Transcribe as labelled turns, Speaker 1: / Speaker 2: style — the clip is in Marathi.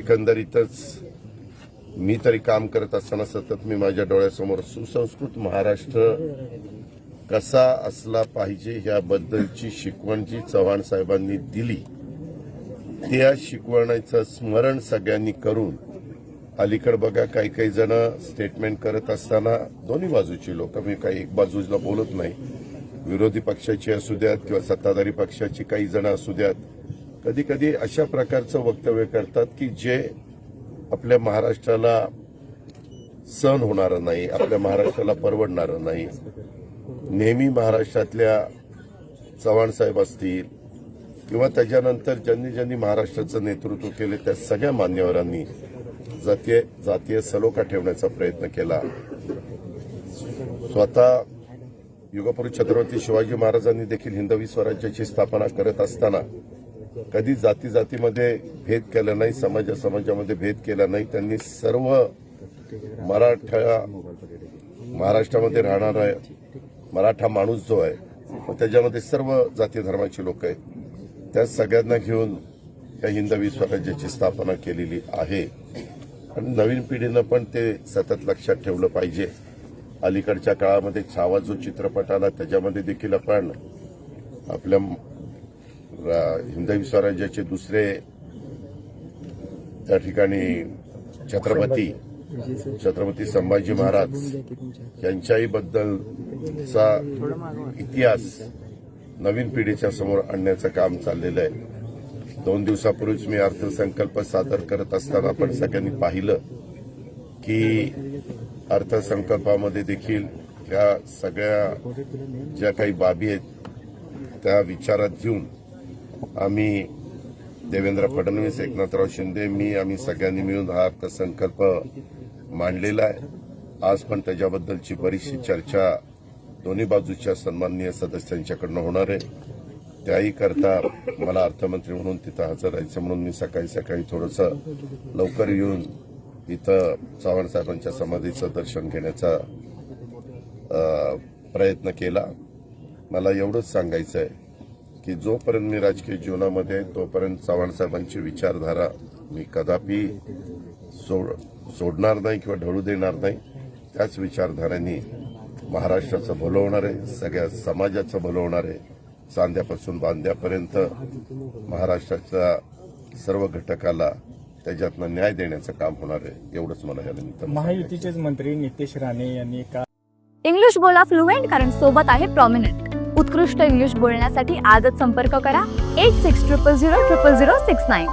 Speaker 1: एकंदरीतच मी तरी काम करत असताना सतत मी माझ्या डोळ्यासमोर सुसंस्कृत महाराष्ट्र कसा असला पाहिजे याबद्दलची शिकवण जी चव्हाण साहेबांनी दिली, त्या शिकवणीचं स्मरण सगळ्यांनी करून अलीकडे बघा काही काही जण स्टेटमेंट करत असताना दोन्ही बाजूची लोक, मी काही एक बाजूला बोलत नाही, विरोधी पक्षाची असू द्यात किंवा सत्ताधारी पक्षाची काही जण असू द्यात, कधी कधी अशा प्रकारचं वक्तव्य करतात की जे आपल्या महाराष्ट्राला सहन होणारं नाही, आपल्या महाराष्ट्राला परवडणारं नाही. नेहमी महाराष्ट्रातल्या चव्हाण साहेब असतील किंवा त्याच्यानंतर ज्यांनी ज्यांनी महाराष्ट्राचं नेतृत्व केले त्या सगळ्या मान्यवरांनी जातीय सलोखा ठेवण्याचा प्रयत्न केला. स्वतः युगपुरुष छत्रपती शिवाजी महाराजांनी देखील हिंदवी स्वराज्याची स्थापना करत असताना कधी जाती जातीमध्ये भेद केला नाही, समाजामध्ये भेद केला नाही. त्यांनी सर्व महाराष्ट्रामध्ये राहणारा मराठा माणूस जो आहे त्याच्यामध्ये सर्व जाती धर्माची लोक आहेत, त्या सगळ्यांना घेऊन या हिंदवी स्वराज्याची स्थापना केलेली आहे. आणि नवीन पिढीनं पण ते सतत लक्षात ठेवलं पाहिजे. अलीकडच्या काळामध्ये छावा जो चित्रपट आला त्याच्यामध्ये देखील आपण आपल्या हिंदवी स्वराज्याचे दुसरे त्या ठिकाणी छत्रपती संभाजी महाराज यांच्याही बद्दलचा इतिहास नवीन पिढीच्या समोर आणण्याचं काम चाललेलं आहे. 2 दिवसापूर्वीच मी अर्थसंकल्प सादर करत असताना आपण सगळ्यांनी पाहिलं की अर्थसंकल्पामध्ये देखील या सगळ्या ज्या काही बाबी आहेत त्या विचारात घेऊन आम्ही देवेंद्र फडणवीस, एकनाथराव शिंदे, आम्ही सगळ्यांनी मिळून हा अर्थसंकल्प मांडलेला आहे. आज पण त्याच्याबद्दलची बरीचशी चर्चा दोन्ही बाजूच्या सन्माननीय सदस्यांच्याकडनं होणार आहे. त्याही करता मला अर्थमंत्री म्हणून तिथं हजर राहायचं म्हणून मी सकाळी थोडंसं लवकर येऊन इथं चव्हाण साहेबांच्या समाधीचं दर्शन घेण्याचा प्रयत्न केला. मला एवढंच सांगायचं आहे की जोपर्यंत मी राजकीय जीवनामध्ये तोपर्यंत चव्हाण साहेबांची विचारधारा मी कदापि सोडणार नाही किंवा ढळू देणार नाही. त्याच विचारधारांनी महाराष्ट्राचं भलं होणार आहे, सगळ्या समाजाचं भलं होणार आहे. चांद्यापासून बांद्यापर्यंत महाराष्ट्राच्या सर्व घटकाला त्याच्यातनं न्याय देण्याचं काम होणार आहे. एवढंच मला या निमित्तानं
Speaker 2: महायुतीचेच मंत्री नितेश राणे यांनी
Speaker 3: इंग्लिश बोला फ्लुएंट, कारण सोबत आहे प्रॉमिनंट. उत्कृष्ट इंग्लिश बोलण्यासाठी आजच संपर्क करा 8600000069.